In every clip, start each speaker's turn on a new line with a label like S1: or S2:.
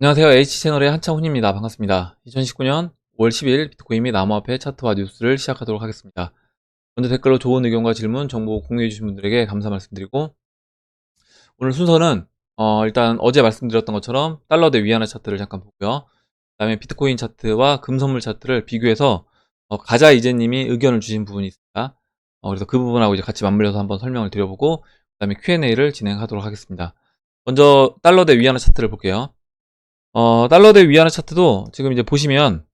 S1: 안녕하세요. H채널의 한창훈입니다. 반갑습니다. 2019년 5월 10일 비트코인 및 암호화폐 차트와 뉴스를 시작하도록 하겠습니다. 먼저 댓글로 좋은 의견과 질문, 정보 공유해주신 분들에게 감사 말씀드리고, 오늘 순서는 일단 어제 말씀드렸던 것처럼 달러 대 위안화 차트를 잠깐 보고요. 그 다음에 비트코인 차트와 금선물 차트를 비교해서 가자 이재님이 의견을 주신 부분이 있습니다. 그래서 그 부분하고 이제 같이 맞물려서 한번 설명을 드려보고, 그 다음에 Q&A를 진행하도록 하겠습니다. 먼저 달러 대 위안화 차트를 볼게요. 달러 대 위안화 차트도 지금 이제 보시면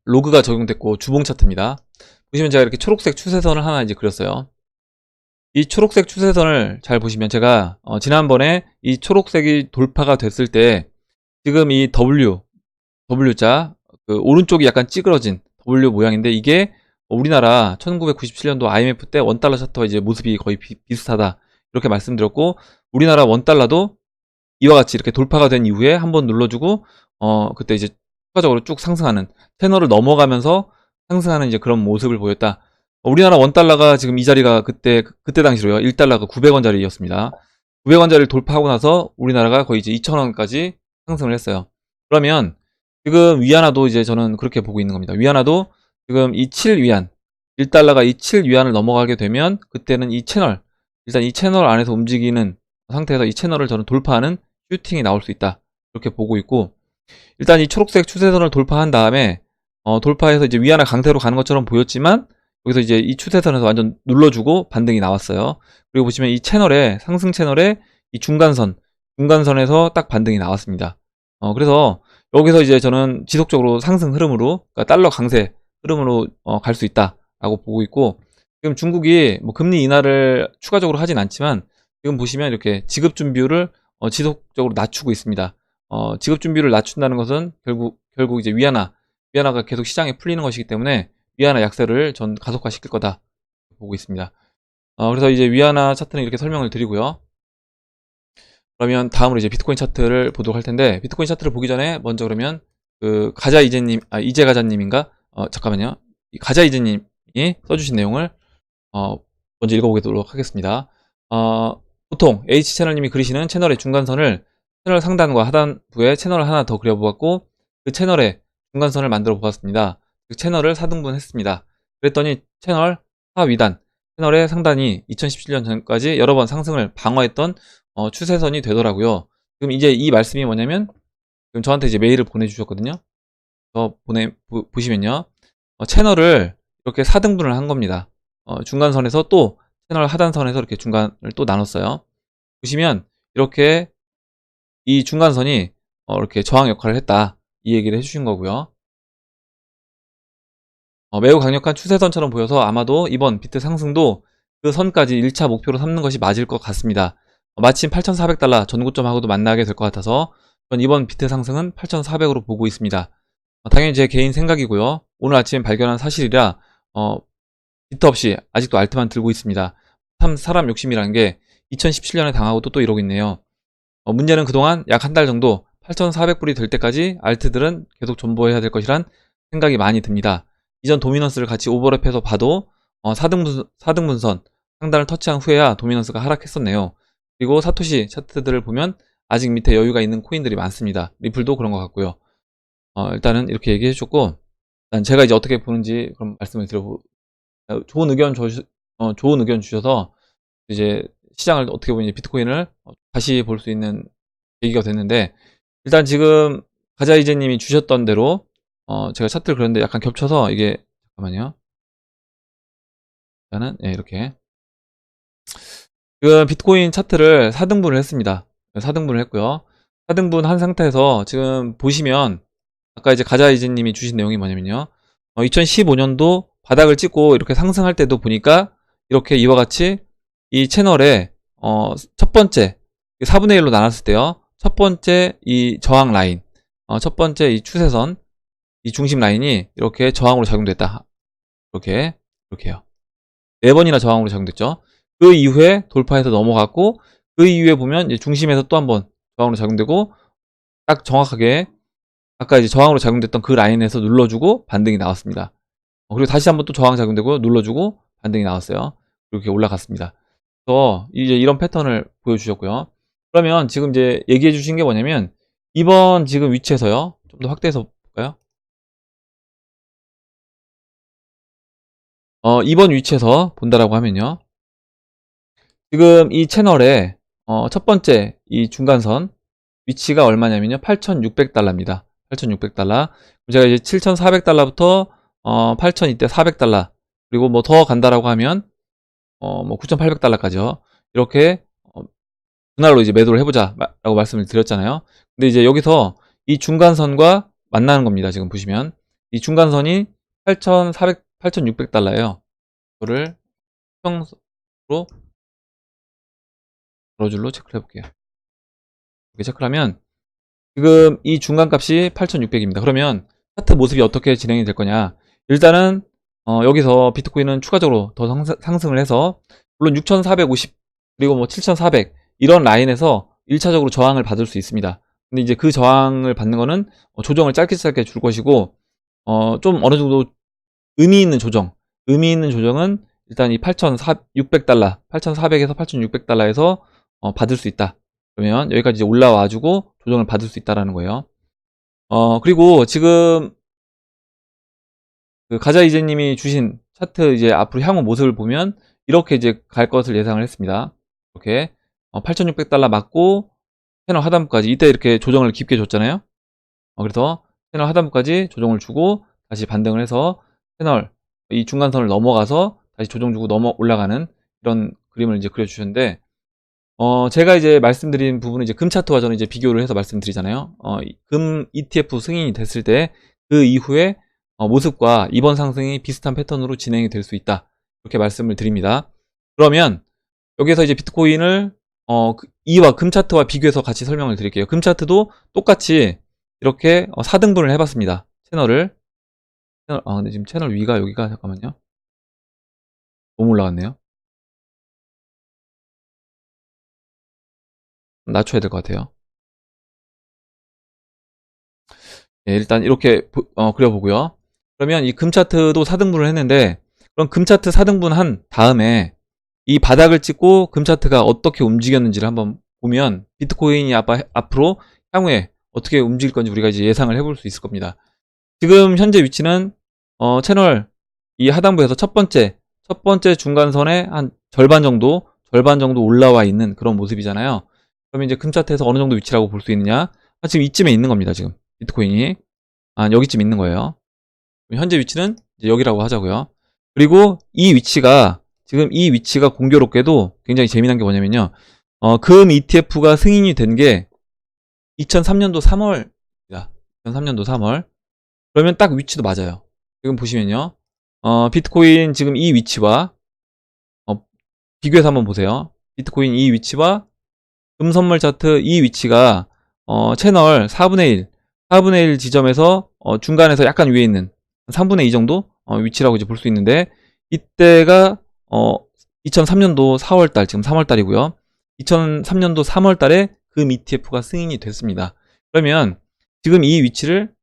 S1: 로그가 적용됐고 주봉 차트입니다. 보시면 제가 이렇게 초록색 추세선을 하나 이제 그렸어요. 이 초록색 추세선을 잘 보시면 제가 지난번에 이 초록색이 돌파가 됐을 때 지금 이 W자 그 오른쪽이 약간 찌그러진 W 모양인데 이게 우리나라 1997년도 IMF 때 원달러 차트와 이제 모습이 거의 비슷하다 이렇게 말씀드렸고, 우리나라 원달러도 이와 같이 이렇게 돌파가 된 이후에 한번 눌러주고 그때 이제 추가적으로 쭉 상승하는 채널을 넘어가면서 상승하는 이제 그런 모습을 보였다. 우리나라 원달러가 지금 이 자리가 그때 당시로요 1달러가 900원짜리였습니다. 900원짜리를 돌파하고 나서 우리나라가 거의 이제 2,000원까지 상승을 했어요. 그러면 지금 위안화도 이제 저는 그렇게 보고 있는 겁니다. 위안화도 지금 이 7위안 1달러가 이 7위안을 넘어가게 되면 그때는 이 채널, 일단 이 채널 안에서 움직이는 상태에서 이 채널을 저는 돌파하는 슈팅이 나올 수 있다 이렇게 보고 있고, 일단 이 초록색 추세선을 돌파한 다음에 돌파해서 이제 위안화 강세로 가는 것처럼 보였지만 여기서 이제 이 추세선에서 완전 눌러주고 반등이 나왔어요. 그리고 보시면 이 채널에 상승 채널에 이 중간선에서 딱 반등이 나왔습니다. 그래서 여기서 이제 저는 지속적으로 상승 흐름으로, 그러니까 달러 강세 흐름으로 갈 수 있다라고 보고 있고, 지금 중국이 뭐 금리 인하를 추가적으로 하진 않지만 지금 보시면 이렇게 지급 준비율을 지속적으로 낮추고 있습니다. 지급 준비율을 낮춘다는 것은 결국 이제 위안화가 계속 시장에 풀리는 것이기 때문에 위안화 약세를 전 가속화시킬 거다 보고 있습니다. 그래서 이제 위안화 차트는 이렇게 설명을 드리고요. 그러면 다음으로 이제 비트코인 차트를 보도록 할 텐데, 비트코인 차트를 보기 전에 먼저 그러면 그 가자 이재님, 이재 가자님인가? 잠깐만요. 이 가자 이재님이 써주신 내용을 먼저 읽어보도록 하겠습니다. 보통 H채널님이 그리시는 채널의 중간선을 채널 상단과 하단부에 채널을 하나 더 그려보았고, 그 채널의 중간선을 만들어 보았습니다. 그 채널을 4등분 했습니다. 그랬더니 채널 하위단, 채널의 상단이 2017년 전까지 여러 번 상승을 방어했던 추세선이 되더라고요. 지금 이제 이 말씀이 뭐냐면, 지금 저한테 이제 메일을 보내주셨거든요. 보시면요. 채널을 이렇게 4등분을 한 겁니다. 중간선에서 또 채널 하단선에서 이렇게 중간을 또 나눴어요. 보시면 이렇게 이 중간선이 이렇게 저항 역할을 했다 이 얘기를 해주신 거고요. 매우 강력한 추세선처럼 보여서 아마도 이번 비트 상승도 그 선까지 1차 목표로 삼는 것이 맞을 것 같습니다. 마침 8,400달러 전고점하고도 만나게 될 것 같아서 전 이번 비트 상승은 8,400으로 보고 있습니다. 당연히 제 개인 생각이고요. 오늘 아침에 발견한 사실이라 비트 없이 아직도 알트만 들고 있습니다. 참 사람 욕심이라는 게 2017년에 당하고도 또 이러고 있네요. 문제는 그동안 약 한 달 정도 8,400불이 될 때까지 알트들은 계속 존버해야 될 것이란 생각이 많이 듭니다. 이전 도미넌스를 같이 오버랩해서 봐도 4등분선 상단을 터치한 후에야 도미넌스가 하락했었네요. 그리고 사토시 차트들을 보면 아직 밑에 여유가 있는 코인들이 많습니다. 리플도 그런 것 같고요. 일단은 이렇게 얘기해 주셨고, 일단 제가 이제 어떻게 보는지 그럼 말씀을 좋은 의견 주셔서 이제 시장을 어떻게 보면 이제 비트코인을 다시 볼 수 있는 계기가 됐는데, 일단 지금 가자 이재님이 주셨던 대로 제가 차트를 그렸는데 약간 겹쳐서 이게, 잠깐만요. 일단은 이렇게 지금 비트코인 차트를 4등분을 했습니다. 4등분을 했고요. 4등분 한 상태에서 지금 보시면 아까 이제 가자 이재님이 주신 내용이 뭐냐면요. 2015년도 바닥을 찍고 이렇게 상승할 때도 보니까 이렇게 이와 같이 이 채널에 첫 번째 4분의 1로 나눴을 때요. 첫 번째 이 저항 라인, 첫 번째 이 추세선, 이 중심 라인이 이렇게 저항으로 작용됐다. 이렇게요. 4번이나 저항으로 작용됐죠. 그 이후에 돌파해서 넘어갔고, 그 이후에 보면 이제 중심에서 또 한번 저항으로 작용되고, 딱 정확하게 아까 이제 저항으로 작용됐던 그 라인에서 눌러주고 반등이 나왔습니다. 그리고 다시 한번 또 저항 작용되고 눌러주고 반등이 나왔어요. 이렇게 올라갔습니다. 그래서 이제 이런 패턴을 보여주셨고요. 그러면 지금 이제 얘기해 주신 게 뭐냐면 이번 지금 위치에서요. 좀 더 확대해서 볼까요? 이번 위치에서 본다라고 하면요. 지금 이 채널의 첫 번째 이 중간선 위치가 얼마냐면요. 8,600달러입니다. 8,600달러. 제가 이제 7,400달러부터 8,000 이때 400달러 그리고 뭐 더 간다라고 하면 뭐 9,800달러까지요. 이렇게 분할로 이제 매도를 해보자 라고 말씀을 드렸잖아요. 근데 이제 여기서 이 중간선과 만나는 겁니다. 지금 보시면 이 중간선이 8,400, 8,600달러예요. 이거를 수평으로 가로줄로 체크를 해볼게요. 이렇게 체크를 하면 지금 이 중간값이 8,600입니다. 그러면 차트 모습이 어떻게 진행이 될 거냐? 일단은 여기서 비트코인은 추가적으로 더 상승을 해서 물론 6,450 그리고 뭐 7,400 이런 라인에서 1차적으로 저항을 받을 수 있습니다. 근데 이제 그 저항을 받는 거는 조정을 짧게 줄 것이고 좀 어느 정도 의미 있는 조정은 일단 이 8,600달러 8,400에서 8,600달러에서 받을 수 있다. 그러면 여기까지 이제 올라와주고 조정을 받을 수 있다라는 거예요. 그리고 지금 그 가자이제님이 주신 차트 이제 앞으로 향후 모습을 보면 이렇게 이제 갈 것을 예상을 했습니다. 이렇게 8,600달러 맞고 채널 하단부까지 이때 이렇게 조정을 깊게 줬잖아요. 그래서 채널 하단부까지 조정을 주고 다시 반등을 해서 채널 이 중간선을 넘어가서 다시 조정 주고 올라가는 이런 그림을 이제 그려주셨는데 제가 이제 말씀드린 부분은 이제 금 차트와 저는 이제 비교를 해서 말씀드리잖아요. 금 ETF 승인이 됐을 때 그 이후에 모습과 이번 상승이 비슷한 패턴으로 진행이 될 수 있다. 이렇게 말씀을 드립니다. 그러면 여기서 이제 비트코인을 이와 금 차트와 비교해서 같이 설명을 드릴게요. 금 차트도 똑같이 이렇게 4등분을 해봤습니다. 근데 지금 채널 위가 여기가 잠깐만요. 너무 올라갔네요. 낮춰야 될 것 같아요. 예, 일단 이렇게 그려보고요. 그러면 이 금 차트도 4등분을 했는데 그럼 금 차트 4등분 한 다음에 이 바닥을 찍고 금 차트가 어떻게 움직였는지를 한번 보면 비트코인이 앞으로 향후에 어떻게 움직일 건지 우리가 이제 예상을 해볼 수 있을 겁니다. 지금 현재 위치는 채널 이 하단부에서 첫 번째 중간선의 한 절반 정도 올라와 있는 그런 모습이잖아요. 그러면 이제 금 차트에서 어느 정도 위치라고 볼 수 있느냐? 지금 이쯤에 있는 겁니다. 지금 비트코인이 여기쯤 있는 거예요. 현재 위치는 이제 여기라고 하자고요. 그리고 지금 이 위치가 공교롭게도 굉장히 재미난 게 뭐냐면요. 금 ETF가 승인이 된 게 2003년도 3월입니다. 2003년도 3월. 그러면 딱 위치도 맞아요. 지금 보시면요. 비트코인 지금 이 위치와 비교해서 한번 보세요. 비트코인 이 위치와 금 선물 차트 이 위치가 채널 4분의 1 지점에서 중간에서 약간 위에 있는 3분의 2 정도 위치라고 이제 볼 수 있는데 이때가 2003년도 4월달 지금 3월달이고요. 2003년도 3월달에 금 ETF가 승인이 됐습니다. 그러면 지금 이 위치를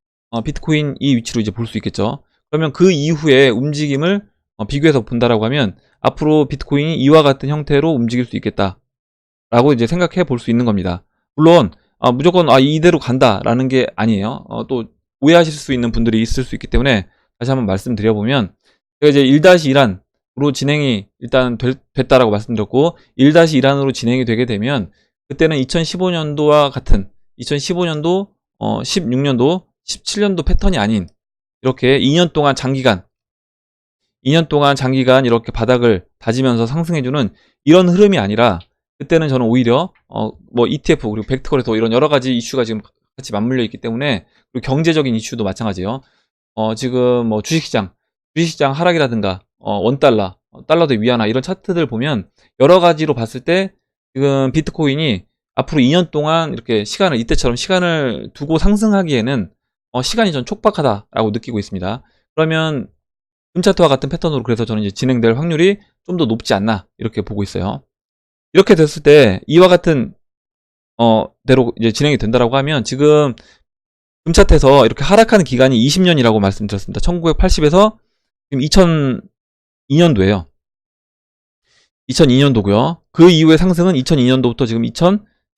S1: 비트코인 이 위치로 이제 볼 수 있겠죠. 그러면 그 이후에 움직임을 비교해서 본다라고 하면 앞으로 비트코인이 이와 같은 형태로 움직일 수 있겠다라고 이제 생각해 볼 수 있는 겁니다. 물론 무조건 이대로 간다라는 게 아니에요. 또 오해하실 수 있는 분들이 있을 수 있기 때문에 다시 한번 말씀드려보면 제가 이제 1-1안으로 진행이 일단 됐다라고 말씀드렸고 1-1안으로 진행이 되게 되면 그때는 2015년도와 같은 2015년도, 16년도, 17년도 패턴이 아닌 이렇게 2년 동안 장기간 이렇게 바닥을 다지면서 상승해주는 이런 흐름이 아니라 그때는 저는 오히려 뭐 ETF 그리고 벡터거래소 이런 여러 가지 이슈가 지금 같이 맞물려 있기 때문에 그리고 경제적인 이슈도 마찬가지예요. 지금 뭐 주식시장 하락이라든가 원달러, 달러 대 위안화 이런 차트들 보면 여러 가지로 봤을 때 지금 비트코인이 앞으로 2년 동안 이렇게 이때처럼 시간을 두고 상승하기에는 시간이 좀 촉박하다라고 느끼고 있습니다. 그러면 금 차트와 같은 패턴으로 그래서 저는 이제 진행될 확률이 좀 더 높지 않나 이렇게 보고 있어요. 이렇게 됐을 때 이와 같은 대로 이제 진행이 된다라고 하면 지금 금 차트에서 이렇게 하락하는 기간이 20년이라고 말씀드렸습니다. 1980에서 지금 2002년도예요. 2002년도고요. 그 이후의 상승은 2002년도부터 지금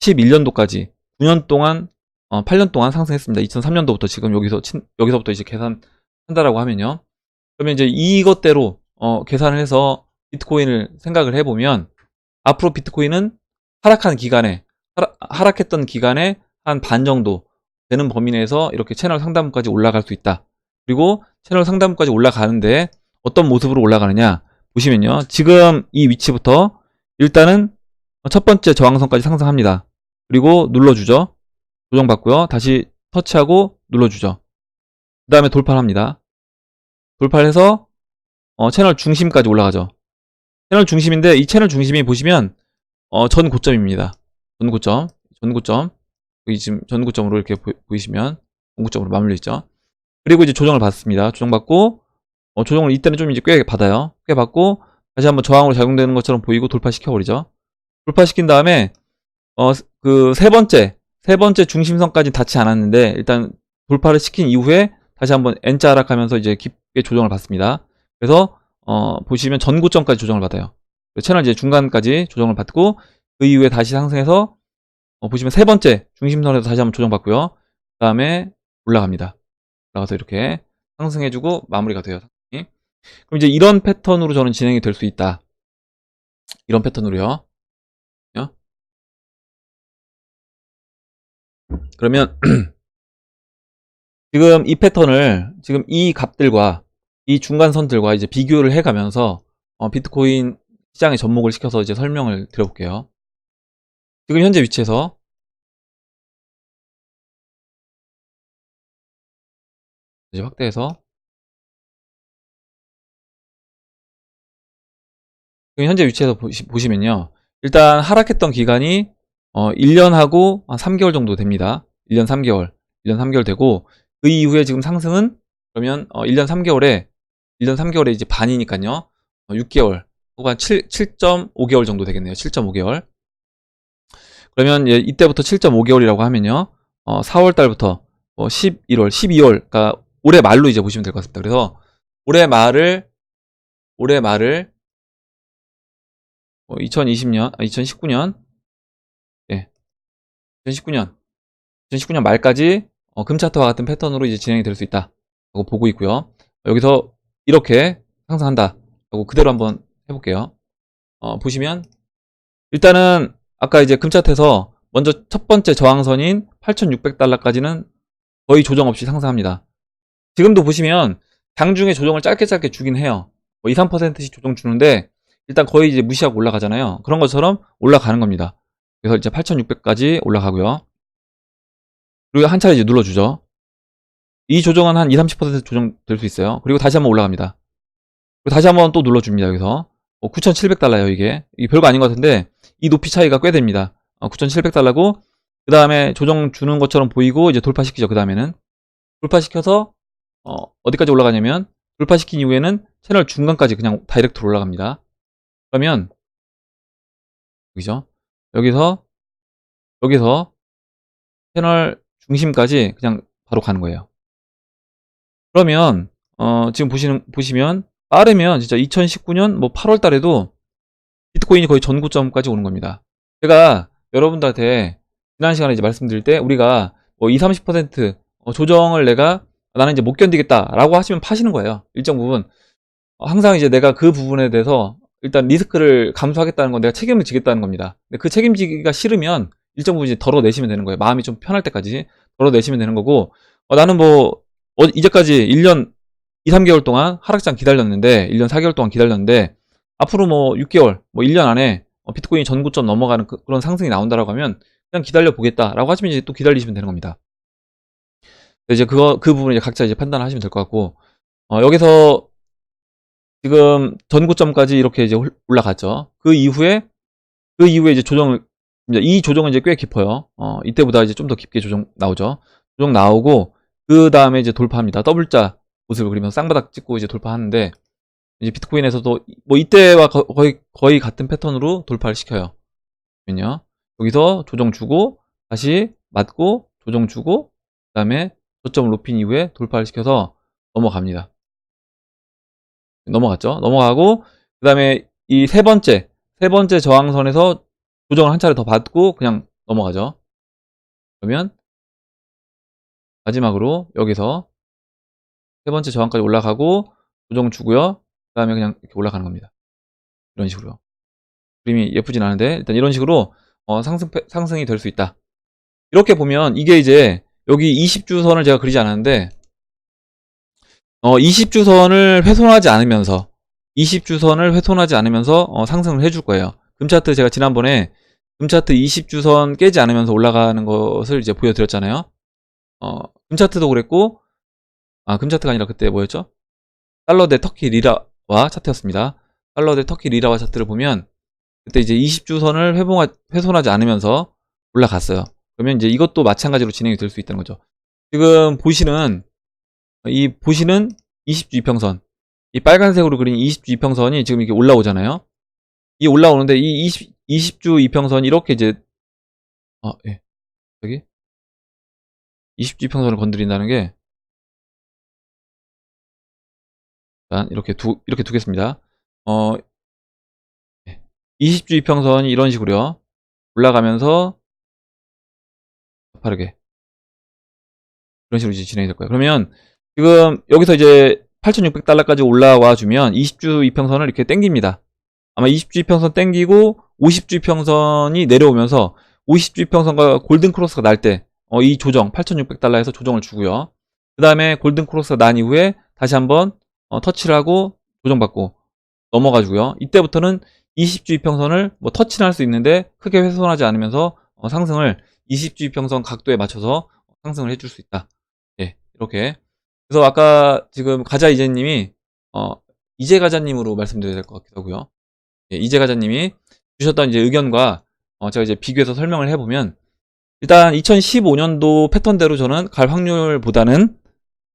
S1: 11년도까지 9년 동안 8년 동안 상승했습니다. 2003년도부터 지금 여기서부터 이제 계산한다라고 하면요. 그러면 이제 이것대로 계산을 해서 비트코인을 생각을 해보면 앞으로 비트코인은 하락했던 기간에 한 반 정도 되는 범위 내에서 이렇게 채널 상단부까지 올라갈 수 있다. 그리고 채널 상단부까지 올라가는데 어떤 모습으로 올라가느냐 보시면요. 지금 이 위치부터 일단은 첫 번째 저항선까지 상승합니다. 그리고 눌러주죠. 조정받고요. 다시 터치하고 눌러주죠. 그 다음에 돌파를 합니다. 돌파를 해서 채널 중심까지 올라가죠. 채널 중심인데 이 채널 중심이 보시면 전 고점입니다. 전고점. 여기 지금 전고점으로 이렇게 보이시면 전고점으로 맞물려 있죠. 그리고 이제 조정을 받습니다. 조정받고 조정을 이때는 좀 이제 꽤 받아요. 꽤 받고 다시 한번 저항으로 작용되는 것처럼 보이고 돌파시켜버리죠. 돌파시킨 다음에 그 세 번째 중심선까지 닿지 않았는데 일단 돌파를 시킨 이후에 다시 한번 N자 하락하면서 이제 깊게 조정을 받습니다. 그래서 보시면 전고점까지 조정을 받아요. 채널 이제 중간까지 조정을 받고 그 이후에 다시 상승해서 보시면 세 번째 중심선에서 다시 한번 조정받고요. 그 다음에 올라갑니다. 올라가서 이렇게 상승해주고 마무리가 돼요. 그럼 이제 이런 패턴으로 저는 진행이 될 수 있다. 이런 패턴으로요. 그러면 지금 이 패턴을 지금 이 값들과 이 중간선들과 이제 비교를 해가면서 비트코인 시장에 접목을 시켜서 이제 설명을 드려볼게요. 지금 현재 위치에서 이제 확대해서 지금 현재 위치에서 보시면요. 일단 하락했던 기간이 1년하고 한 3개월 정도 됩니다. 1년 3개월 되고 그 이후에 지금 상승은 그러면 1년 3개월에 이제 반이니까요. 6개월 혹은 한 7.5개월 정도 되겠네요. 7.5개월. 그러면 이때부터 7.5개월이라고 하면요. 4월 달부터 11월, 12월, 그러니까 올해 말로 이제 보시면 될 것 같습니다. 그래서 올해 말을 2019년, 예, 2019년 말까지 금차트와 같은 패턴으로 이제 진행이 될 수 있다라고 보고 있고요. 여기서 이렇게 상승한다 라고 그대로 한번 해볼게요. 보시면 일단은 아까 이제 금차트에서 먼저 첫 번째 저항선인 8,600달러까지는 거의 조정 없이 상승합니다. 지금도 보시면 장중에 조정을 짧게 주긴 해요. 2, 3%씩 조정 주는데 일단 거의 이제 무시하고 올라가잖아요. 그런 것처럼 올라가는 겁니다. 그래서 이제 8,600까지 올라가고요. 그리고 한 차례 이제 눌러주죠. 이 조정은 한 2, 30% 조정될 수 있어요. 그리고 다시 한번 올라갑니다. 그리고 다시 한번 또 눌러줍니다. 여기서 9,700달러예요. 이게 별거 아닌 것 같은데 이 높이 차이가 꽤 됩니다. 9,700달러고 그 다음에 조정 주는 것처럼 보이고 이제 돌파시키죠. 그 다음에는 돌파시켜서 어디까지 올라가냐면 돌파시킨 이후에는 채널 중간까지 그냥 다이렉트로 올라갑니다. 그러면 여기서 채널 중심까지 그냥 바로 가는 거예요. 그러면 지금 보시면 빠르면 진짜 2019년 뭐 8월 달에도 비트코인이 거의 전고점까지 오는 겁니다. 제가 여러분들한테 지난 시간에 이제 말씀드릴 때 우리가 뭐 2, 30% 조정을 나는 이제 못 견디겠다라고 하시면 파시는 거예요. 일정 부분. 항상 이제 내가 그 부분에 대해서 일단 리스크를 감수하겠다는 건 내가 책임을 지겠다는 겁니다. 근데 그 책임지기가 싫으면 일정 부분 이제 덜어내시면 되는 거예요. 마음이 좀 편할 때까지 덜어내시면 되는 거고 나는 뭐 이제까지 1년 2, 3개월 동안 하락장 기다렸는데 1년 4개월 동안 기다렸는데 앞으로 뭐 6개월, 뭐 1년 안에 비트코인이 전고점 넘어가는 그런 상승이 나온다라고 하면 그냥 기다려 보겠다라고 하시면 이제 또 기다리시면 되는 겁니다. 이제 그 부분 이제 각자 이제 판단하시면 될 것 같고 여기서 지금 전고점까지 이렇게 이제 올라갔죠. 그 이후에 이제 이 조정은 이제 꽤 깊어요. 이때보다 이제 좀 더 깊게 조정 나오죠. 조정 나오고 그 다음에 이제 돌파합니다. 더블자 모습을 그리면서 쌍바닥 찍고 이제 돌파하는데 이제 비트코인에서도 뭐 이때와 거의 같은 패턴으로 돌파를 시켜요. 그러면요. 여기서 조정 주고 다시 맞고 조정 주고 그 다음에 저점을 높인 이후에 돌파를 시켜서 넘어갑니다. 넘어갔죠. 넘어가고 그 다음에 이 세 번째 저항선에서 조정을 한 차례 더 받고 그냥 넘어가죠. 그러면 마지막으로 여기서 세 번째 저항까지 올라가고 조정 주고요. 그 다음에 그냥 이렇게 올라가는 겁니다. 이런 식으로요. 그림이 예쁘진 않은데 일단 이런 식으로 상승이 될 수 있다. 이렇게 보면 이게 이제 여기 20주선을 제가 그리지 않았는데 20주선을 훼손하지 않으면서 상승을 해줄 거예요. 금차트 제가 지난번에 금차트 20주선 깨지 않으면서 올라가는 것을 이제 보여드렸잖아요. 금차트도 그랬고 금차트가 아니라 그때 뭐였죠? 달러 대 터키 리라와 차트였습니다. 달러 대 터키 리라와 차트를 보면 그때 이제 20주선을 훼손하지 않으면서 올라갔어요. 그러면 이제 이것도 마찬가지로 진행이 될 수 있다는 거죠. 지금 보시는 20주 이평선, 이 빨간색으로 그린 20주 이평선이 지금 이렇게 올라오잖아요. 이 올라오는데 이 20주 이평선이 이렇게 이제 예. 여기 20주 이평선을 건드린다는 게 일단 이렇게 두겠습니다. 20주 이평선이 이런 식으로요. 올라가면서 빠르게 이런 식으로 이제 진행이 될 거예요. 그러면 지금 여기서 이제 8,600달러까지 올라와 주면 20주 이평선을 이렇게 땡깁니다. 아마 20주 이평선 땡기고 50주 이평선이 내려오면서 50주 이평선과 골든 크로스가 날 때 이 조정 8,600달러에서 조정을 주고요. 그 다음에 골든 크로스가 난 이후에 다시 한번 터치를 하고 조정받고 넘어가주고요. 이때부터는 20주 이평선을 뭐 터치는 할 수 있는데 크게 훼손하지 않으면서 상승을 20주 이평선 각도에 맞춰서 상승을 해줄 수 있다. 예, 이렇게. 그래서 아까 지금 가자이제님이 이제가자님으로 말씀드려야 될 것 같기도 하고요. 예, 이제가자님이 주셨던 이제 의견과 제가 이제 비교해서 설명을 해보면 일단 2015년도 패턴대로 저는 갈 확률보다는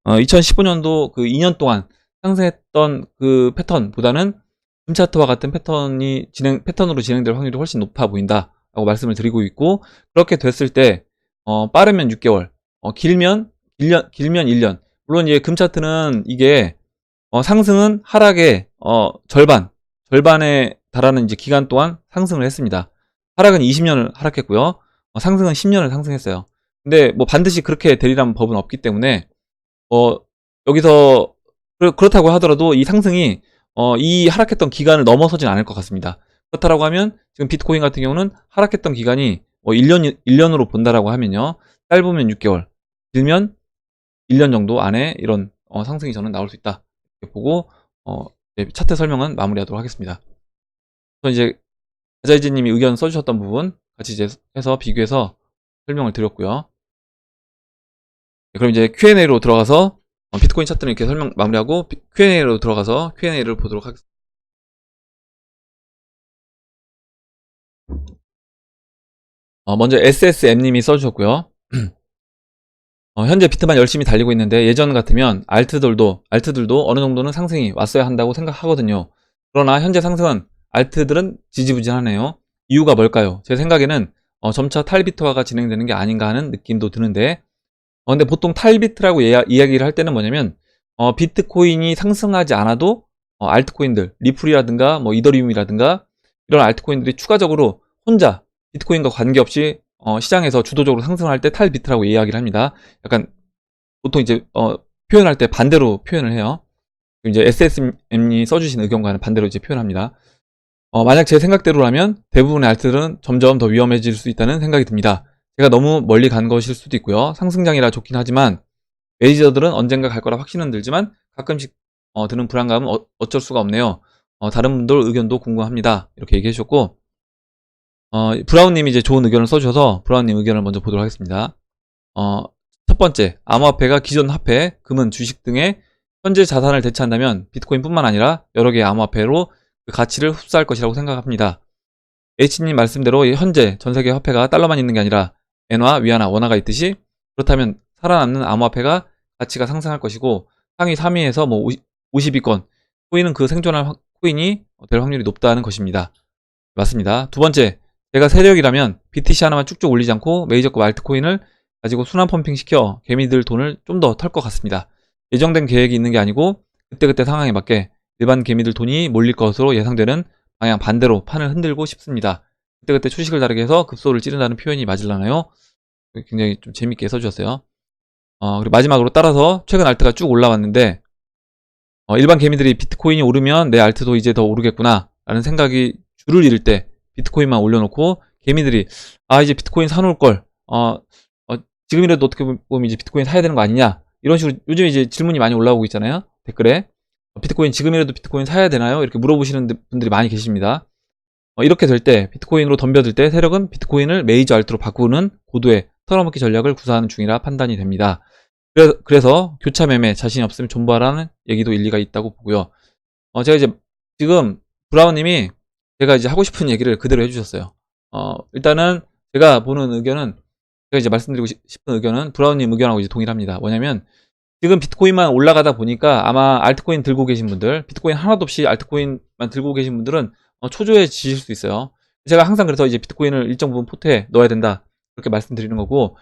S1: 2015년도 그 2년 동안 상승했던 그 패턴보다는 금차트와 같은 패턴으로 진행될 확률이 훨씬 높아 보인다라고 말씀을 드리고 있고, 그렇게 됐을 때 빠르면 6개월, 길면 1년. 물론 이제 금차트는 이게 상승은 하락의 절반에 달하는 이제 기간 동안 상승을 했습니다. 하락은 20년을 하락했고요. 상승은 10년을 상승했어요. 근데 뭐 반드시 그렇게 되리라는 법은 없기 때문에 여기서 그렇다고 하더라도 이 상승이 이 하락했던 기간을 넘어서진 않을 것 같습니다. 그렇다고 하면 지금 비트코인 같은 경우는 하락했던 기간이 1년으로 본다라고 하면요. 짧으면 6개월, 길면 1년 정도 안에 이런 상승이 저는 나올 수 있다. 이렇게 보고 네, 차트 설명은 마무리하도록 하겠습니다. 그래서 이제 가자이제님이 의견 써주셨던 부분 같이 이제 해서 비교해서 설명을 드렸고요. 네, 그럼 이제 Q&A로 들어가서 비트코인 차트는 이렇게 설명 마무리하고 Q&A로 들어가서 Q&A를 보도록 하겠습니다. 먼저 SSM님이 써주셨고요. 현재 비트만 열심히 달리고 있는데 예전 같으면 알트들도 어느 정도는 상승이 왔어야 한다고 생각하거든요. 그러나 현재 상승은 알트들은 지지부진하네요. 이유가 뭘까요? 제 생각에는 점차 탈비트화가 진행되는 게 아닌가 하는 느낌도 드는데 근데 보통 탈비트라고 이야기를 할 때는 뭐냐면 비트코인이 상승하지 않아도 알트코인들, 리플이라든가 뭐 이더리움이라든가 이런 알트코인들이 추가적으로 혼자 비트코인과 관계없이 시장에서 주도적으로 상승할 때 탈비트라고 이야기를 합니다. 약간 보통 이제 표현할 때 반대로 표현을 해요. 이제 SSM이 써주신 의견과는 반대로 이제 표현합니다. 만약 제 생각대로라면 대부분의 알트들은 점점 더 위험해질 수 있다는 생각이 듭니다. 제가 너무 멀리 간 것일 수도 있고요. 상승장이라 좋긴 하지만 메이저들은 언젠가 갈 거라 확신은 들지만 가끔씩 드는 불안감은 어쩔 수가 없네요. 다른 분들 의견도 궁금합니다. 이렇게 얘기해 주셨고 브라운님이 이제 좋은 의견을 써주셔서 브라운님 의견을 먼저 보도록 하겠습니다. 첫 번째, 암호화폐가 기존 화폐, 금은, 주식 등의 현재 자산을 대체한다면 비트코인뿐만 아니라 여러 개의 암호화폐로 그 가치를 흡수할 것이라고 생각합니다. H님 말씀대로 현재 전세계 화폐가 달러만 있는 게 아니라 엔화, 위안화, 원화가 있듯이 그렇다면 살아남는 암호화폐가 가치가 상승할 것이고 상위 3위에서 뭐 50위권 코인은 그 생존할 코인이 될 확률이 높다는 것입니다. 맞습니다. 두 번째, 제가 세력이라면 BTC 하나만 쭉쭉 올리지 않고 메이저급 알트코인을 가지고 순환 펌핑 시켜 개미들 돈을 좀 더 털 것 같습니다. 예정된 계획이 있는 게 아니고 그때그때 상황에 맞게 일반 개미들 돈이 몰릴 것으로 예상되는 방향 반대로 판을 흔들고 싶습니다. 그때그때 추식을 다르게 해서 급소를 찌른다는 표현이 맞을라나요? 굉장히 좀 재밌게 써주셨어요. 그리고 마지막으로 따라서 최근 알트가 쭉 올라왔는데 일반 개미들이 비트코인이 오르면 내 알트도 이제 더 오르겠구나 라는 생각이 줄을 잃을 때 비트코인만 올려놓고 개미들이 이제 비트코인 사놓을 걸 지금이라도 어떻게 보면 이제 비트코인 사야 되는 거 아니냐 이런 식으로 요즘 이제 질문이 많이 올라오고 있잖아요. 댓글에 비트코인 지금이라도 비트코인 사야 되나요? 이렇게 물어보시는 분들이 많이 계십니다. 이렇게 될 때 비트코인으로 덤벼들 때 세력은 비트코인을 메이저 알트로 바꾸는 고도의 털어먹기 전략을 구사하는 중이라 판단이 됩니다. 그래서 교차 매매 자신이 없으면 존버하라는 얘기도 일리가 있다고 보고요. 제가 이제 지금 브라운님이 제가 이제 하고 싶은 얘기를 그대로 해주셨어요. 일단은 제가 보는 의견은 제가 이제 말씀드리고 싶은 의견은 브라운님 의견하고 이제 동일합니다. 뭐냐면 지금 비트코인만 올라가다 보니까 아마 알트코인 들고 계신 분들, 비트코인 하나도 없이 알트코인만 들고 계신 분들은 초조해지실 수 있어요. 제가 항상 그래서 이제 비트코인을 일정 부분 포트에 넣어야 된다 그렇게 말씀드리는 거고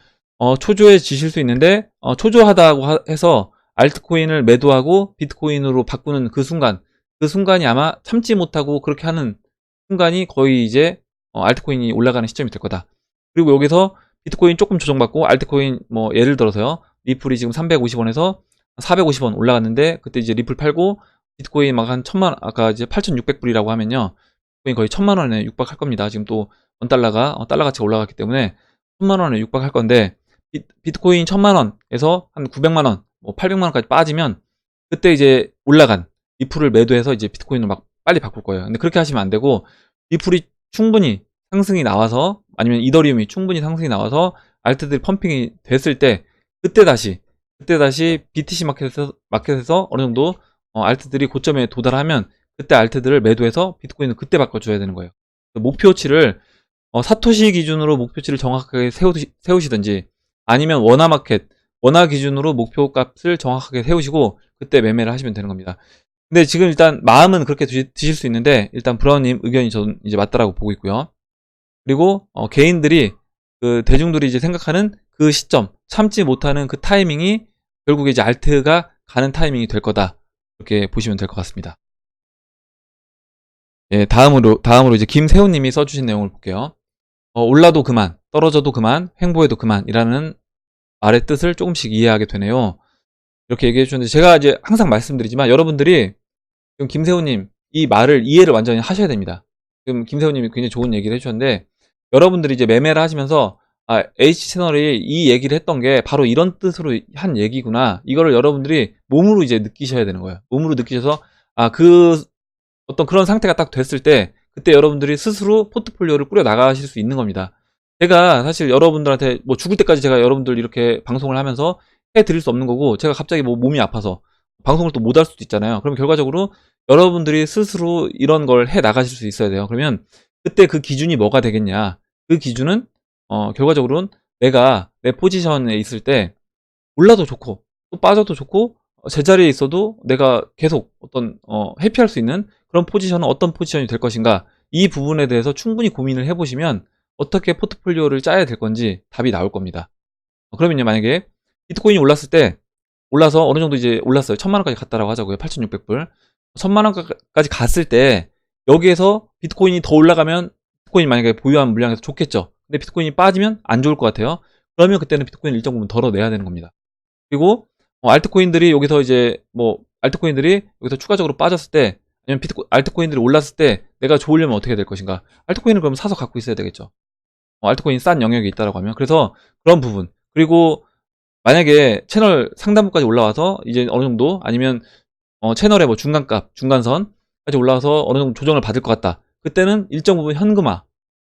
S1: 초조해지실 수 있는데 초조하다고 해서 알트코인을 매도하고 비트코인으로 바꾸는 그 순간이 아마 참지 못하고 그렇게 하는 순간이 거의 이제 알트코인이 올라가는 시점이 될 거다. 그리고 여기서 비트코인 조금 조정받고 알트코인 뭐 예를 들어서요 리플이 지금 350원에서 450원 올라갔는데 그때 이제 리플 팔고 비트코인 막 한 1000만 아까 이제 8,600불이라고 하면요 비트코인 거의 1000만원에 육박할 겁니다. 지금 또 원달러가 달러 가치가 올라갔기 때문에 1000만원에 육박할 건데 비트코인 1000만원에서 한 900만원 뭐 800만원까지 빠지면 그때 이제 올라간 리플을 매도해서 이제 비트코인을 막 빨리 바꿀 거예요. 근데 그렇게 하시면 안 되고 리플이 충분히 상승이 나와서 아니면 이더리움이 충분히 상승이 나와서 알트들이 펌핑이 됐을 때 그때 다시 BTC 마켓에서 어느 정도 알트들이 고점에 도달하면 그때 알트들을 매도해서 비트코인을 그때 바꿔줘야 되는 거예요. 목표치를 사토시 기준으로 목표치를 정확하게 세우시든지 아니면 원화 기준으로 목표값을 정확하게 세우시고 그때 매매를 하시면 되는 겁니다. 근데 지금 일단 마음은 그렇게 드실 수 있는데 일단 브라운님 의견이 저는 이제 맞다라고 보고 있고요. 그리고 개인들이 그 대중들이 이제 생각하는 그 시점 참지 못하는 그 타이밍이 결국에 이제 알트가 가는 타이밍이 될 거다 이렇게 보시면 될 것 같습니다. 예, 다음으로 이제 김세훈님이 써주신 내용을 볼게요. 올라도 그만, 떨어져도 그만, 횡보해도 그만이라는 말의 뜻을 조금씩 이해하게 되네요. 이렇게 얘기해 주셨는데 제가 이제 항상 말씀드리지만 여러분들이 지금 김세훈님 이 말을 이해를 완전히 하셔야 됩니다. 지금 김세훈님이 굉장히 좋은 얘기를 해주셨는데 여러분들이 이제 매매를 하시면서 H채널이 이 얘기를 했던 게 바로 이런 뜻으로 한 얘기구나 이거를 여러분들이 몸으로 이제 느끼셔야 되는 거예요. 몸으로 느끼셔서 그 어떤 그런 상태가 딱 됐을 때 그때 여러분들이 스스로 포트폴리오를 꾸려 나가실 수 있는 겁니다. 제가 사실 여러분들한테 뭐 죽을 때까지 제가 여러분들 이렇게 방송을 하면서 해드릴 수 없는 거고 제가 갑자기 뭐 몸이 아파서 방송을 또 못 할 수도 있잖아요. 그럼 결과적으로 여러분들이 스스로 이런 걸 해 나가실 수 있어야 돼요. 그러면 그때 그 기준이 뭐가 되겠냐. 그 기준은 결과적으로는 내가 내 포지션에 있을 때 올라도 좋고 또 빠져도 좋고 제자리에 있어도 내가 계속 어떤 회피할 수 있는 그런 포지션은 어떤 포지션이 될 것인가 이 부분에 대해서 충분히 고민을 해보시면 어떻게 포트폴리오를 짜야 될 건지 답이 나올 겁니다. 그러면요 만약에 비트코인이 올라서 어느 정도 이제 올랐어요. 1000만원까지 갔다라고 하자고요. 8600불 1000만원까지 갔을 때 여기에서 비트코인이 더 올라가면 비트코인 만약에 보유한 물량에서 좋겠죠. 근데 비트코인이 빠지면 안 좋을 것 같아요. 그러면 그때는 비트코인 일정 부분 덜어내야 되는 겁니다. 그리고 알트코인들이 여기서 이제 알트코인들이 여기서 추가적으로 빠졌을 때 아니면 알트코인들이 올랐을 때 내가 좋으려면 어떻게 될 것인가. 알트코인을 그럼 사서 갖고 있어야 되겠죠. 알트코인 싼 영역에 있다라고 하면 그래서 그런 부분 그리고 만약에 채널 상단부까지 올라와서 이제 어느 정도 아니면 채널의 뭐 중간선까지 올라와서 어느 정도 조정을 받을 것 같다. 그때는 일정 부분 현금화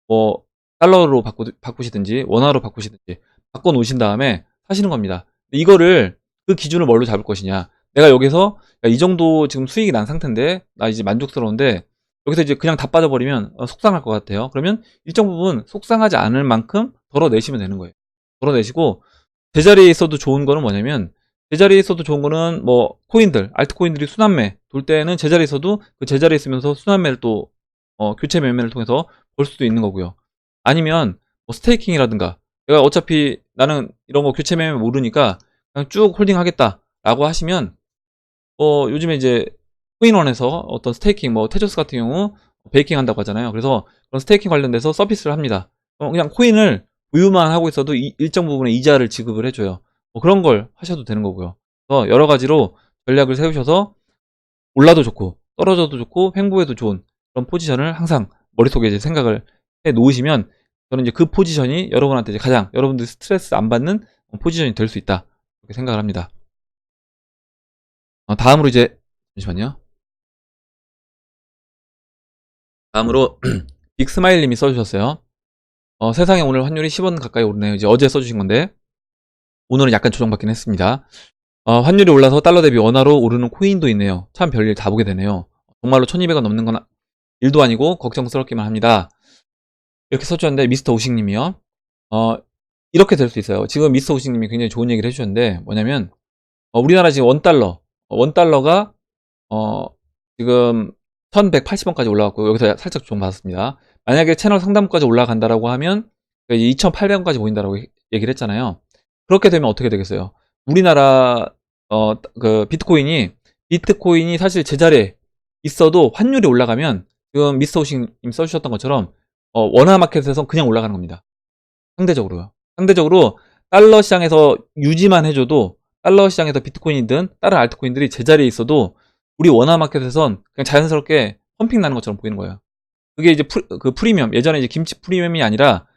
S1: 뭐 달러로 바꾸시든지 원화로 바꾸시든지 바꿔 놓으신 다음에 사시는 겁니다. 이거를 그 기준을 뭘로 잡을 것이냐. 내가 여기서 이 정도 지금 수익이 난 상태인데 나 이제 만족스러운데 여기서 이제 그냥 다 빠져버리면 속상할 것 같아요. 그러면 일정 부분 속상하지 않을 만큼 덜어내시면 되는 거예요. 덜어내시고 제자리에 있어도 좋은 거는 뭐냐면 제자리에 있어도 좋은 거는 뭐 코인들 알트코인들이 순환매 돌 때는 제자리에 있어도 그 제자리에 있으면서 순환매를 또 교체 매매를 통해서 볼 수도 있는 거고요. 아니면 뭐 스테이킹이라든가 내가 어차피 나는 이런 거 교체 매매 모르니까 그냥 쭉 홀딩 하겠다 라고 하시면 요즘에 이제 코인원에서 어떤 스테이킹 뭐 테조스 같은 경우 베이킹 한다고 하잖아요. 그래서 그런 스테이킹 관련돼서 서비스를 합니다. 그냥 코인을 보유만 하고 있어도 일정 부분의 이자를 지급을 해줘요. 뭐 그런 걸 하셔도 되는 거고요. 그래서 여러 가지로 전략을 세우셔서 올라도 좋고 떨어져도 좋고 횡보해도 좋은 그런 포지션을 항상 머릿속에 이제 생각을 해 놓으시면 저는 이제 그 포지션이 여러분한테 이제 가장 여러분들 스트레스 안 받는 포지션이 될 수 있다. 그렇게 생각을 합니다. 다음으로 이제 잠시만요. 다음으로 빅스마일님이 써주셨어요. 세상에 오늘 환율이 10원 가까이 오르네요. 이제 어제 써주신 건데 오늘은 약간 조정받긴 했습니다. 환율이 올라서 달러 대비 원화로 오르는 코인도 있네요. 참 별일 다 보게 되네요. 정말로 1200원 넘는 건 일도 아니고 걱정스럽기만 합니다. 이렇게 써주셨는데 미스터 우식님이요. 어, 이렇게 될 수 있어요. 지금 미스터 우식님이 굉장히 좋은 얘기를 해주셨는데 뭐냐면 우리나라 지금 원달러가 지금 1180원까지 올라갔고 여기서 살짝 조정받았습니다. 만약에 채널 상단까지 올라간다라고 하면 2800원까지 보인다라고 얘기를 했잖아요. 그렇게 되면 어떻게 되겠어요? 우리나라 그 비트코인이 사실 제자리에 있어도 환율이 올라가면 지금 미스터 오싱님 써주셨던 것처럼 원화 마켓에서 그냥 올라가는 겁니다. 상대적으로요. 상대적으로 달러 시장에서 유지만 해줘도 달러 시장에서 비트코인이든 다른 알트코인들이 제자리에 있어도 우리 원화 마켓에선 그냥 자연스럽게 펌핑 나는 것처럼 보이는 거예요. 그게 이제 그 프리미엄, 예전에 이제 김치 프리미엄이 아니라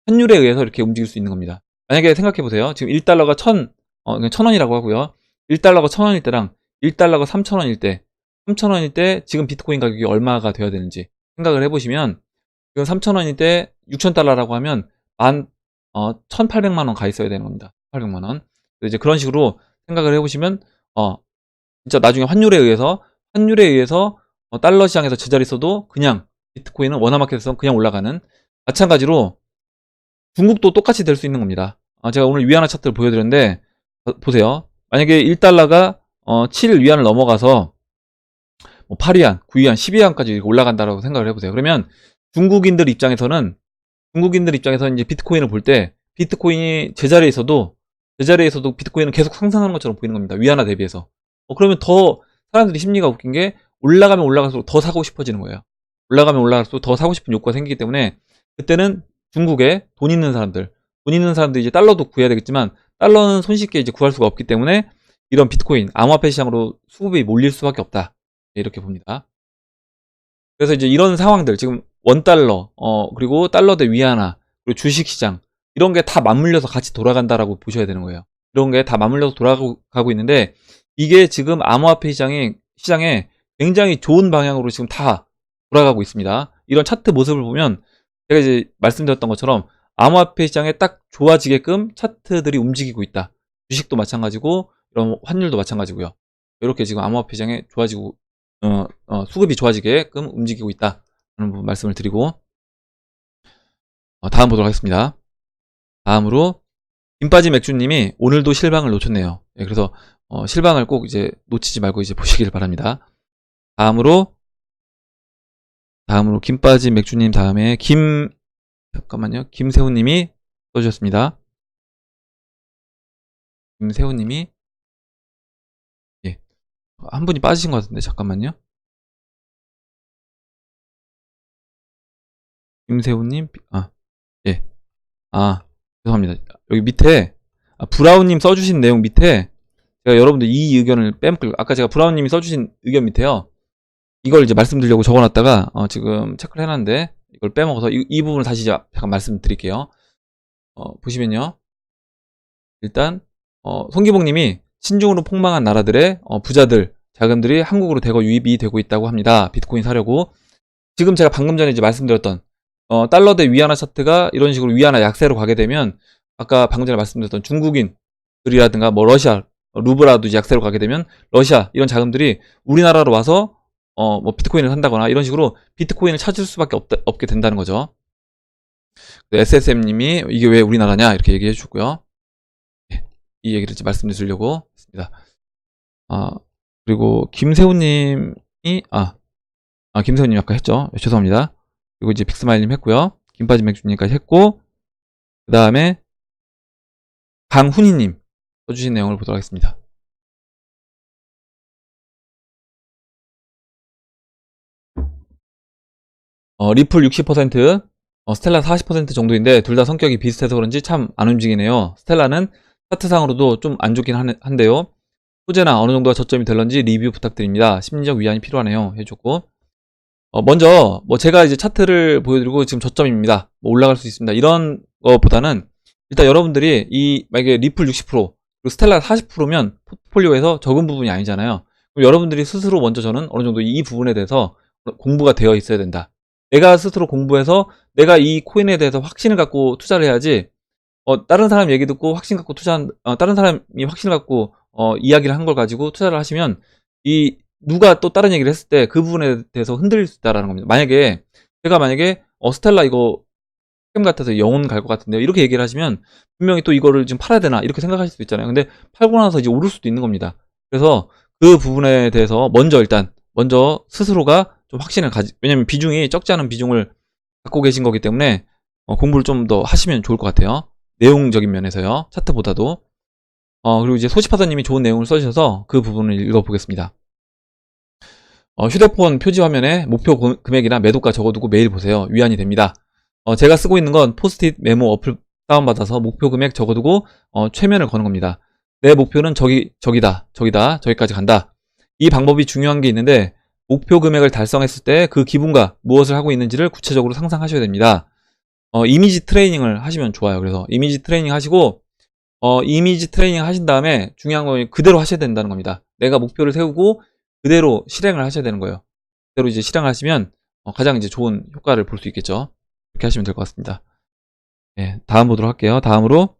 S1: 환율에 의해서 이렇게 움직일 수 있는 겁니다. 만약에 생각해 보세요. 지금 1달러가 1000원이라고 하고요. 1달러가 1000원일 때랑 1달러가 3000원일 때, 3000원일 때 지금 비트코인 가격이 얼마가 돼야 되는지 생각을 해보시면 지금 3000원일 때 6000달러라고 하면 1800만 원 가 있어야 되는 겁니다. 800만 원. 이제 그런 식으로 생각을 해보시면 진짜 나중에 환율에 의해서 달러 시장에서 제자리 있어도 그냥 비트코인은 원화마켓에서 그냥 올라가는, 마찬가지로 중국도 똑같이 될 수 있는 겁니다. 제가 오늘 위안화 차트를 보여드렸는데 보세요. 만약에 1달러가 7위안을 넘어가서 8위안, 9위안, 12위안까지 올라간다라고 생각을 해보세요. 그러면 중국인들 입장에서는 이제 비트코인을 볼 때 비트코인이 제자리에 있어도 비트코인은 계속 상승하는 것처럼 보이는 겁니다. 위안화 대비해서. 그러면 더 사람들이 심리가 웃긴 게 올라가면 올라갈수록 더 사고 싶어지는 거예요. 올라가면 올라갈수록 더 사고 싶은 욕구가 생기기 때문에 그때는 중국에 돈 있는 사람들이 이제 달러도 구해야 되겠지만 달러는 손쉽게 이제 구할 수가 없기 때문에 이런 비트코인, 암호화폐 시장으로 수급이 몰릴 수밖에 없다. 이렇게 봅니다. 그래서 이제 이런 상황들, 지금 원달러, 그리고 달러 대 위안화, 그리고 주식시장, 이런 게 다 맞물려서 같이 돌아간다라고 보셔야 되는 거예요. 이런 게 다 맞물려서 돌아가고 있는데, 이게 지금 암호화폐 시장에 굉장히 좋은 방향으로 지금 다 돌아가고 있습니다. 이런 차트 모습을 보면, 제가 이제 말씀드렸던 것처럼, 암호화폐 시장에 딱 좋아지게끔 차트들이 움직이고 있다. 주식도 마찬가지고, 이런 환율도 마찬가지고요. 이렇게 지금 암호화폐 시장에 좋아지고, 수급이 좋아지게끔 움직이고 있다. 라는 말씀을 드리고, 다음 보도록 하겠습니다. 다음으로, 김빠지 맥주님이 오늘도 실방을 놓쳤네요. 예, 그래서, 실방을 꼭 이제 놓치지 말고 이제 보시길 바랍니다. 다음으로, 김빠지 맥주님 다음에, 잠깐만요. 김세훈님이 써주셨습니다. 김세훈님이, 예, 한 분이 빠지신 것 같은데, 잠깐만요. 김세훈님, 예. 죄송합니다. 여기 밑에, 브라운님 써주신 내용 밑에, 제가 여러분들 이 의견을 아까 제가 브라운님이 써주신 의견 밑에요. 이걸 이제 말씀드리려고 적어놨다가, 지금 체크를 해놨는데, 이걸 빼먹어서 이 부분을 다시 잠깐 말씀드릴게요. 보시면요. 일단, 송기봉님이 신중으로 폭망한 나라들의 부자들, 자금들이 한국으로 대거 유입이 되고 있다고 합니다. 비트코인 사려고. 지금 제가 방금 전에 이제 말씀드렸던 달러 대 위안화 차트가 이런 식으로 위안화 약세로 가게 되면 아까 방금 전에 말씀드렸던 중국인들이라든가 뭐 러시아 루브라도 이제 약세로 가게 되면 러시아 이런 자금들이 우리나라로 와서 뭐 비트코인을 산다거나 이런 식으로 비트코인을 찾을 수밖에 없게 된다는 거죠. SSM님이 이게 왜 우리나라냐 이렇게 얘기해 주고요. 이 얘기를 이제 말씀드리려고 했습니다. 그리고 김세훈님이 김세훈님 아까 했죠. 죄송합니다. 그리고 이제 빅스마일님 했고요. 김빠지 맥주님까지 했고, 그 다음에 강훈이님 써주신 내용을 보도록 하겠습니다. 리플 60%, 스텔라 40% 정도인데 둘 다 성격이 비슷해서 그런지 참 안 움직이네요. 스텔라는 차트상으로도 좀 안 좋긴 한데요. 호재나 어느 정도가 저점이 될런지 리뷰 부탁드립니다. 심리적 위안이 필요하네요. 해줬고. 먼저, 제가 이제 차트를 보여드리고 지금 저점입니다. 올라갈 수 있습니다. 이런 것보다는 일단 여러분들이 만약에 리플 60%, 그리고 스텔라 40%면 포트폴리오에서 적은 부분이 아니잖아요. 그럼 여러분들이 스스로 먼저 저는 어느 정도 이 부분에 대해서 공부가 되어 있어야 된다. 내가 스스로 공부해서 내가 이 코인에 대해서 확신을 갖고 투자를 해야지, 다른 사람 얘기 듣고 확신 갖고 다른 사람이 확신을 갖고, 이야기를 한 걸 가지고 투자를 하시면, 누가 또 다른 얘기를 했을 때 그 부분에 대해서 흔들릴 수 있다라는 겁니다. 제가 만약에, 스텔라 이거, 스캠 같아서 영혼 갈 것 같은데요. 이렇게 얘기를 하시면, 분명히 또 이거를 지금 팔아야 되나? 이렇게 생각하실 수도 있잖아요. 근데 팔고 나서 이제 오를 수도 있는 겁니다. 그래서 그 부분에 대해서 먼저 스스로가 좀 왜냐면 비중이 적지 않은 비중을 갖고 계신 거기 때문에, 공부를 좀 더 하시면 좋을 것 같아요. 내용적인 면에서요. 차트보다도. 그리고 이제 소시파더님이 좋은 내용을 써주셔서 그 부분을 읽어보겠습니다. 휴대폰 표지 화면에 목표 금액이나 매도가 적어두고 매일 보세요. 위안이 됩니다. 제가 쓰고 있는 건 포스트잇 메모 어플 다운받아서 목표 금액 적어두고 최면을 거는 겁니다. 내 목표는 저기까지 간다. 이 방법이 중요한 게 있는데 목표 금액을 달성했을 때 그 기분과 무엇을 하고 있는지를 구체적으로 상상하셔야 됩니다. 이미지 트레이닝을 하시면 좋아요. 그래서 이미지 트레이닝 하시고 이미지 트레이닝 하신 다음에 중요한 건 그대로 하셔야 된다는 겁니다. 내가 목표를 세우고 그대로 실행을 하셔야 되는 거예요. 그대로 이제 실행하시면 가장 이제 좋은 효과를 볼 수 있겠죠. 이렇게 하시면 될 것 같습니다. 네, 다음 보도록 할게요. 다음으로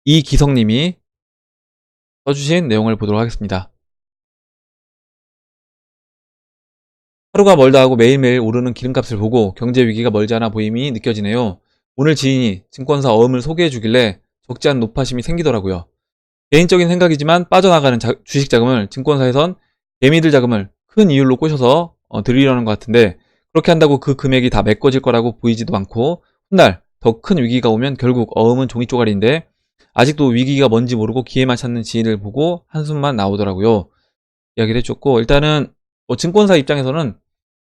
S1: 이기성님이 써주신 내용을 보도록 하겠습니다. 하루가 멀다 하고 매일매일 오르는 기름값을 보고 경제 위기가 멀지 않아 보임이 느껴지네요. 오늘 지인이 증권사 어음을 소개해 주길래 적지 않은 노파심이 생기더라고요. 개인적인 생각이지만 빠져나가는 주식 자금을 증권사에선 개미들 자금을 큰 이율로 꼬셔서 들이려는 것 같은데 그렇게 한다고 그 금액이 다 메꿔질 거라고 보이지도 않고 훗날 더 큰 위기가 오면 결국 어음은 종이 쪼가리인데 아직도 위기가 뭔지 모르고 기회만 찾는 지인을 보고 한숨만 나오더라고요. 이야기를 해줬고 일단은 증권사 입장에서는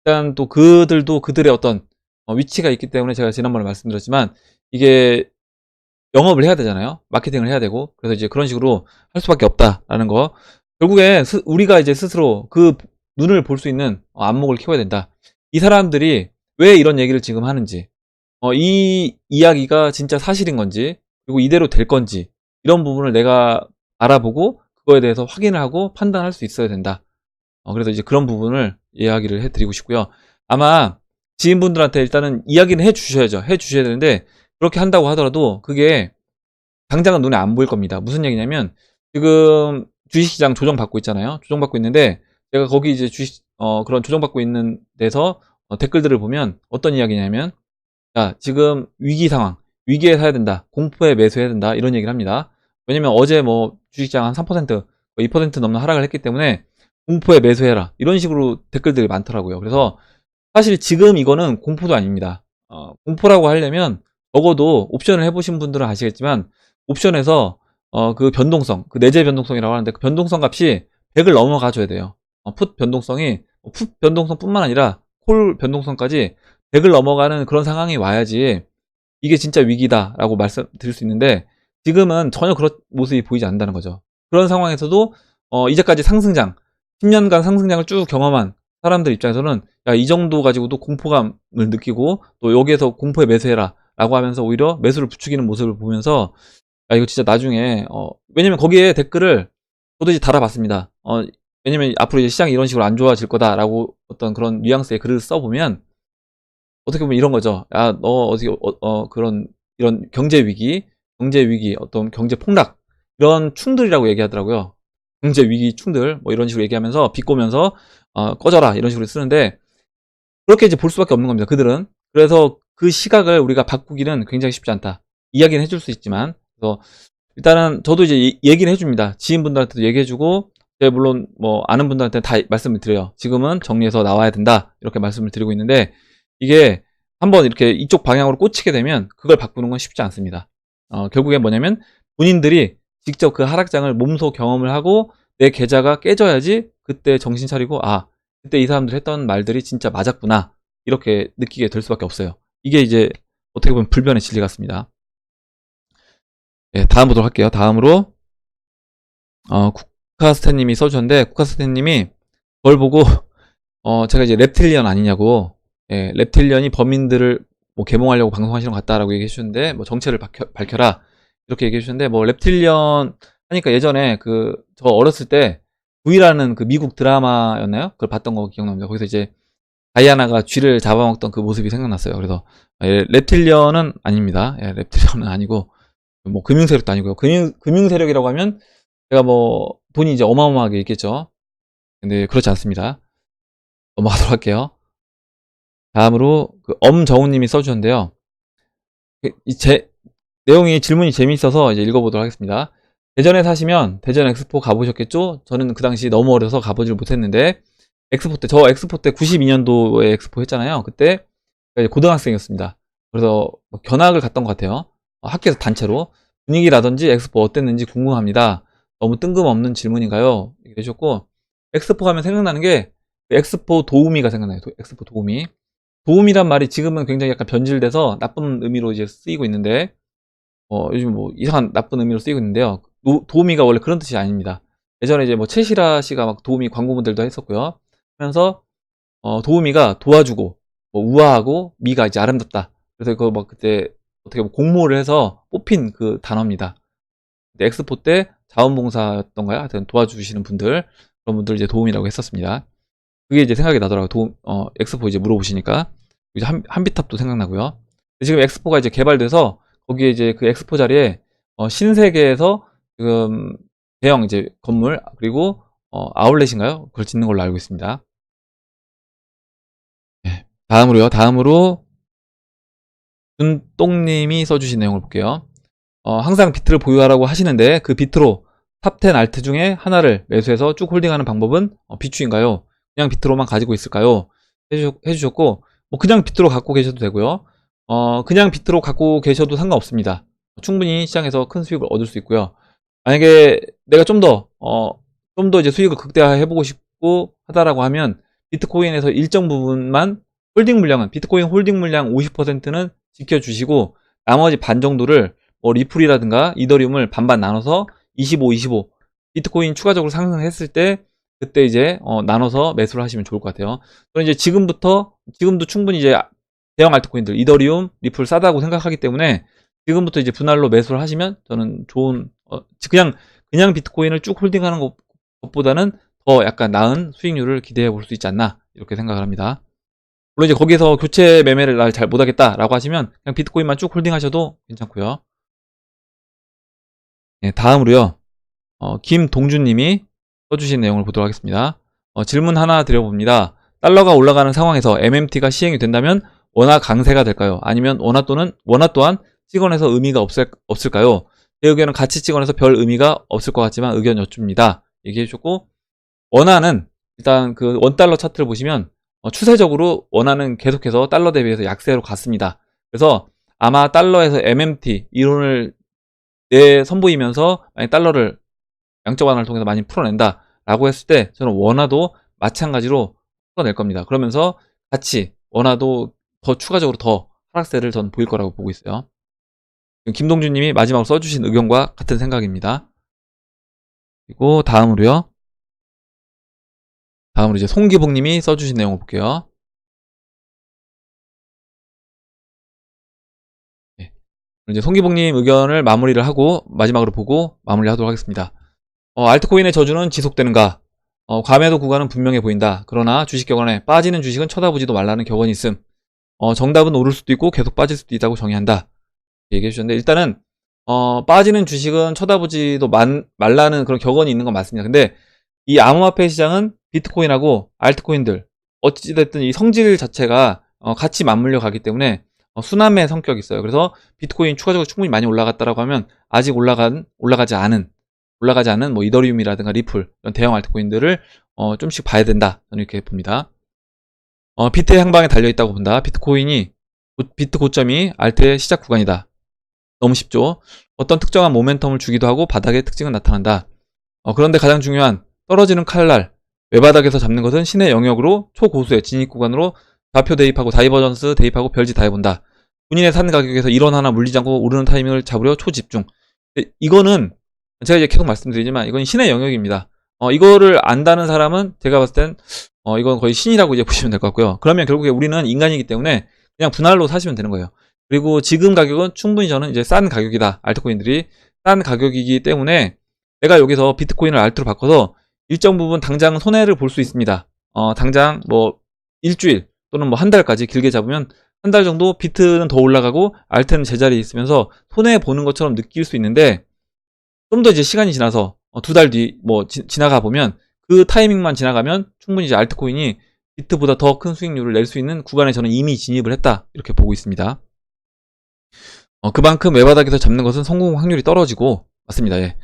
S1: 일단 또 그들도 그들의 어떤 위치가 있기 때문에 제가 지난번에 말씀드렸지만 이게 영업을 해야 되잖아요. 마케팅을 해야 되고 그래서 이제 그런 식으로 할 수밖에 없다라는 거. 결국에 우리가 이제 스스로 그 눈을 볼 수 있는 안목을 키워야 된다. 이 사람들이 왜 이런 얘기를 지금 하는지, 이 이야기가 진짜 사실인 건지, 그리고 이대로 될 건지 이런 부분을 내가 알아보고 그거에 대해서 확인을 하고 판단할 수 있어야 된다. 그래서 이제 그런 부분을 이야기를 해드리고 싶고요. 아마 지인분들한테 일단은 이야기는 해주셔야죠. 해주셔야 되는데 그렇게 한다고 하더라도 그게 당장은 눈에 안 보일 겁니다. 무슨 얘기냐면 지금 주식시장 조정받고 있잖아요. 조정받고 있는데 제가 거기 이제 그런 조정받고 있는 데서 댓글들을 보면 어떤 이야기냐면 자, 지금 위기 상황, 위기에 사야 된다, 공포에 매수해야 된다 이런 얘기를 합니다. 왜냐면 어제 주식시장 한 3%, 2% 넘는 하락을 했기 때문에 공포에 매수해라 이런 식으로 댓글들이 많더라고요. 그래서 사실 지금 이거는 공포도 아닙니다. 공포라고 하려면 적어도 옵션을 해보신 분들은 아시겠지만 옵션에서 그 변동성, 그 내재 변동성이라고 하는데 그 변동성 값이 100을 넘어가줘야 돼요. 풋 변동성이 풋 변동성뿐만 아니라 콜 변동성까지 100을 넘어가는 그런 상황이 와야지 이게 진짜 위기다라고 말씀드릴 수 있는데 지금은 전혀 그런 모습이 보이지 않는다는 거죠. 그런 상황에서도 이제까지 상승장 10년간 상승장을 쭉 경험한 사람들 입장에서는 야, 이 정도 가지고도 공포감을 느끼고 또 여기에서 공포에 매수해라 라고 하면서 오히려 매수를 부추기는 모습을 보면서 야, 이거 진짜 나중에 왜냐면 거기에 댓글을 저도 이제 달아봤습니다. 왜냐면 앞으로 이제 시장이 이런 식으로 안 좋아질 거다라고 어떤 그런 뉘앙스의 글을 써보면 어떻게 보면 이런 거죠. 야, 너 어떻게 이런 경제 위기, 어떤 경제 폭락 이런 충들이라고 얘기하더라고요. 경제 위기 충들 뭐 이런 식으로 얘기하면서 비꼬면서 꺼져라 이런 식으로 쓰는데 그렇게 이제 볼 수밖에 없는 겁니다. 그들은. 그래서 그 시각을 우리가 바꾸기는 굉장히 쉽지 않다. 이야기는 해줄 수 있지만 그래서 일단은 저도 이제 얘기를 해줍니다. 지인분들한테도 얘기해주고 물론 뭐 아는 분들한테 다 말씀을 드려요. 지금은 정리해서 나와야 된다 이렇게 말씀을 드리고 있는데 이게 한번 이렇게 이쪽 방향으로 꽂히게 되면 그걸 바꾸는 건 쉽지 않습니다. 결국에 뭐냐면 본인들이 직접 그 하락장을 몸소 경험을 하고 내 계좌가 깨져야지 그때 정신 차리고 그때 이 사람들 했던 말들이 진짜 맞았구나 이렇게 느끼게 될 수밖에 없어요. 이게 이제 어떻게 보면 불변의 진리 같습니다. 예, 다음 보도록 할게요. 다음으로 쿠카스테님이 써주셨는데, 쿠카스테님이 그걸 보고 제가 이제 랩틸리언 아니냐고, 예, 랩틸리언이 범인들을 뭐 개몽하려고 방송하시는 것 같다라고 얘기해 주셨는데, 뭐 정체를 밝혀라 이렇게 얘기해 주셨는데, 뭐 랩틸리언 하니까 예전에 저 어렸을 때 V라는 그 미국 드라마였나요? 그걸 봤던 거 기억납니다. 거기서 이제 다이아나가 쥐를 잡아먹던 그 모습이 생각났어요. 그래서 예, 랩틸리언은 아닙니다. 예, 랩틸리언은 아니고 뭐 금융세력도 아니고요. 금융세력이라고 하면 제가 뭐 돈이 이제 어마어마하게 있겠죠. 근데 그렇지 않습니다. 넘어가도록 할게요. 다음으로 엄정우님이 써주셨는데요. 내용이 질문이 재미있어서 이제 읽어보도록 하겠습니다. 대전에 사시면 대전 엑스포 가보셨겠죠? 저는 그 당시 너무 어려서 가보질 못했는데 저 엑스포 때 92년도에 엑스포 했잖아요. 그때 고등학생이었습니다. 그래서 뭐 견학을 갔던 것 같아요. 학교에서 단체로. 분위기라든지 엑스포 어땠는지 궁금합니다. 너무 뜬금없는 질문인가요? 이렇게 해주셨고, 엑스포 가면 생각나는 게 엑스포 도우미가 생각나요. 엑스포 도우미. 도우미란 말이 지금은 굉장히 약간 변질돼서 나쁜 의미로 이제 쓰이고 있는데, 요즘 뭐 이상한 나쁜 의미로 쓰이고 있는데요. 도우미가 원래 그런 뜻이 아닙니다. 예전에 이제 뭐 최시라 씨가 막 도우미 광고 모델도 했었고요. 하면서 도우미가 도와주고 뭐 우아하고 미가 이제 아름답다. 그래서 그거 막 그때 어떻게 뭐 공모를 해서 뽑힌 그 단어입니다. 엑스포 때 자원봉사였던가요? 하여튼 도와주시는 분들, 그런 분들 이제 도우미라고 했었습니다. 그게 이제 생각이 나더라고요. 엑스포 이제 물어보시니까. 이제 한비탑도 생각나고요. 지금 엑스포가 이제 개발돼서 거기에 이제 그 엑스포 자리에 신세계에서 지금 대형 이제 건물 그리고 아울렛인가요? 그걸 짓는 걸로 알고 있습니다. 네. 다음으로 준똥님이 써주신 내용을 볼게요. 항상 비트를 보유하라고 하시는데 그 비트로 탑10 알트 중에 하나를 매수해서 쭉 홀딩하는 방법은 비추인가요? 그냥 비트로만 가지고 있을까요? 해주셨고, 뭐 그냥 비트로 갖고 계셔도 되고요. 그냥 비트로 갖고 계셔도 상관없습니다. 충분히 시장에서 큰 수익을 얻을 수 있고요. 만약에 내가 좀 더 이제 수익을 극대화해보고 싶고 하다라고 하면 비트코인에서 일정 부분만 비트코인 홀딩 물량 50%는 지켜주시고 나머지 반 정도를 뭐 리플이라든가 이더리움을 반반 나눠서 25, 25 비트코인 추가적으로 상승했을 때 그때 이제 나눠서 매수를 하시면 좋을 것 같아요. 저는 이제 지금도 충분히 이제 대형 알트코인들 이더리움, 리플 싸다고 생각하기 때문에 지금부터 이제 분할로 매수를 하시면 저는 좋은 그냥 비트코인을 쭉 홀딩하는 것보다는 더 약간 나은 수익률을 기대해 볼 수 있지 않나 이렇게 생각을 합니다. 물론 이제 거기서 교체 매매를 날 잘 못하겠다라고 하시면 그냥 비트코인만 쭉 홀딩하셔도 괜찮고요. 네, 다음으로요. 김동준님이 써주신 내용을 보도록 하겠습니다. 질문 하나 드려봅니다. 달러가 올라가는 상황에서 MMT가 시행이 된다면 원화 강세가 될까요? 아니면 원화 또한 찍어내서 의미가 없을까요? 제 의견은 같이 찍어내서 별 의미가 없을 것 같지만 의견 여쭙니다. 얘기해 주셨고, 원화는 일단 그 원달러 차트를 보시면 추세적으로 원화는 계속해서 달러 대비해서 약세로 갔습니다. 그래서 아마 달러에서 MMT 이론을 선보이면서 만약 달러를 양적 완화를 통해서 많이 풀어낸다 라고 했을 때 저는 원화도 마찬가지로 풀어낼 겁니다. 그러면서 같이 원화도 더 추가적으로 더 하락세를 저는 보일 거라고 보고 있어요. 김동준님이 마지막으로 써주신 의견과 같은 생각입니다. 그리고 다음으로 이제 송기복님이 써주신 내용을 볼게요. 네. 이제 송기복님 의견을 마무리를 하고 마지막으로 보고 마무리하도록 하겠습니다. 알트코인의 저주는 지속되는가? 과매도 구간은 분명해 보인다. 그러나 주식 격언에 빠지는 주식은 쳐다보지도 말라는 격언이 있음. 정답은 오를 수도 있고 계속 빠질 수도 있다고 정의한다. 얘기해 주셨는데 일단은 빠지는 주식은 쳐다보지도 말라는 그런 격언이 있는 건 맞습니다. 근데 이 암호화폐 시장은 비트코인하고 알트코인들 어찌됐든 이 성질 자체가 같이 맞물려 가기 때문에 순환매 성격이 있어요. 그래서 비트코인 추가적으로 충분히 많이 올라갔다라고 하면 아직 올라가지 않은 뭐 이더리움이라든가 리플 이런 대형 알트코인들을 좀씩 봐야 된다. 저는 이렇게 봅니다. 비트의 향방에 달려있다고 본다. 비트 고점이 알트의 시작 구간이다. 너무 쉽죠. 어떤 특정한 모멘텀을 주기도 하고 바닥의 특징은 나타난다. 그런데 가장 중요한 떨어지는 칼날 외바닥에서 잡는 것은 신의 영역으로 초고수의 진입 구간으로 좌표 대입하고 다이버전스 대입하고 별지 다 해본다. 본인의 산 가격에서 1원 하나 물리지 않고 오르는 타이밍을 잡으려 초집중. 이거는 제가 이제 계속 말씀드리지만 이건 신의 영역입니다. 이거를 안다는 사람은 제가 봤을 땐 이건 거의 신이라고 이제 보시면 될 것 같고요. 그러면 결국에 우리는 인간이기 때문에 그냥 분할로 사시면 되는 거예요. 그리고 지금 가격은 충분히 저는 이제 싼 가격이다. 알트코인들이 싼 가격이기 때문에 내가 여기서 비트코인을 알트로 바꿔서 일정 부분 당장 손해를 볼 수 있습니다. 당장 뭐 일주일 또는 뭐 한 달까지 길게 잡으면 한 달 정도 비트는 더 올라가고 알트는 제자리에 있으면서 손해 보는 것처럼 느낄 수 있는데 좀 더 이제 시간이 지나서 두 달 뒤 뭐 지나가 보면 그 타이밍만 지나가면 충분히 이제 알트코인이 비트보다 더 큰 수익률을 낼 수 있는 구간에 저는 이미 진입을 했다 이렇게 보고 있습니다. 그만큼 외바닥에서 잡는 것은 성공 확률이 떨어지고 맞습니다. 예.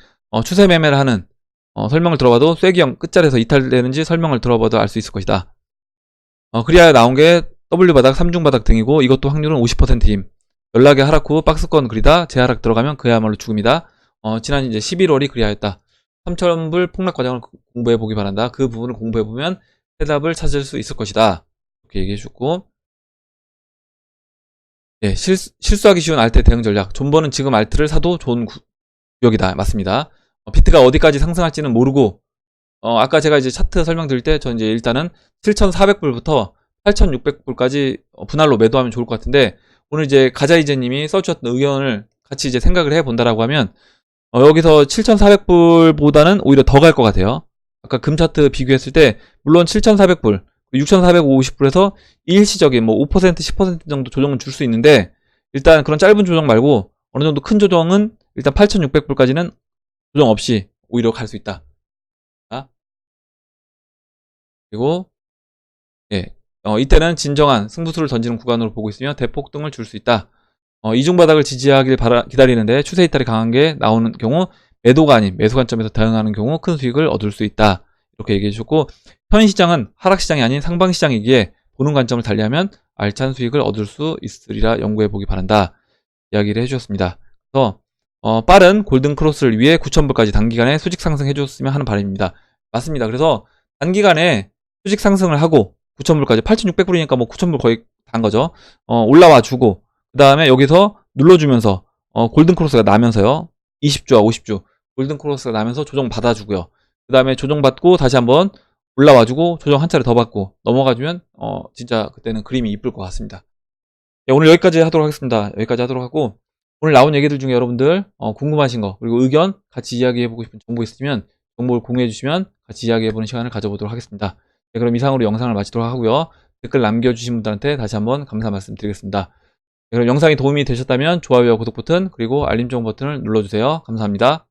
S1: 추세 매매를 하는 설명을 들어봐도 쐐기형 끝자리에서 이탈되는지 설명을 들어봐도 알 수 있을 것이다. 그리하여 나온 게 W바닥, 3중바닥 등이고 이것도 확률은 50%임. 연락의 하락 후 박스권 그리다 재하락 들어가면 그야말로 죽음이다. 지난 이제 11월이 그리하였다. 3,000불 폭락 과정을 공부해 보기 바란다. 그 부분을 공부해 보면 해답을 찾을 수 있을 것이다. 이렇게 얘기해 주고 예, 실수하기 쉬운 알트 대응 전략. 존버는 지금 알트를 사도 좋은 구역이다. 맞습니다. 비트가 어디까지 상승할지는 모르고 아까 제가 이제 차트 설명드릴 때 전 이제 일단은 7,400불부터 8,600불까지 분할로 매도하면 좋을 것 같은데 오늘 이제 가자이제님이 써주셨던 의견을 같이 이제 생각을 해본다라고 하면 여기서 7,400불보다는 오히려 더 갈 것 같아요. 아까 금 차트 비교했을 때 물론 7,400불, 6,450불에서 일시적인 뭐 5%, 10% 정도 조정은 줄 수 있는데 일단 그런 짧은 조정 말고 어느 정도 큰 조정은 일단 8,600불까지는 조정 없이 오히려 갈 수 있다. 그리고 예, 이때는 진정한 승부수를 던지는 구간으로 보고 있으며 대폭등을 줄 수 있다. 이중바닥을 지지하길 기다리는데 추세 이탈이 강한 게 나오는 경우 매도가 아닌 매수 관점에서 대응하는 경우 큰 수익을 얻을 수 있다. 이렇게 얘기해 주셨고 현 시장은 하락시장이 아닌 상방시장이기에 보는 관점을 달리하면 알찬 수익을 얻을 수 있으리라 연구해 보기 바란다. 이야기를 해주셨습니다. 그래서 빠른 골든 크로스를 위해 9,000불까지 단기간에 수직 상승해 줬으면 하는 바람입니다. 맞습니다. 그래서 단기간에 수직 상승을 하고 9,000불까지 8,600불이니까 뭐 9,000불 거의 단 거죠. 올라와 주고 그 다음에 여기서 눌러주면서 골든 크로스가 나면서요. 20주와 50주 골든 크로스가 나면서 조정 받아주고요. 그 다음에 조정 받고 다시 한번 올라와주고 조정 한 차례 더 받고 넘어가주면 진짜 그때는 그림이 이쁠 것 같습니다. 네, 오늘 여기까지 하도록 하겠습니다. 여기까지 하도록 하고 오늘 나온 얘기들 중에 여러분들 궁금하신 거 그리고 의견 같이 이야기해보고 싶은 정보 있으면 정보를 공유해 주시면 같이 이야기해보는 시간을 가져보도록 하겠습니다. 네, 그럼 이상으로 영상을 마치도록 하고요. 댓글 남겨주신 분들한테 다시 한번 감사 말씀 드리겠습니다. 네, 그럼 영상이 도움이 되셨다면 좋아요와 구독 버튼 그리고 알림 종 버튼을 눌러주세요. 감사합니다.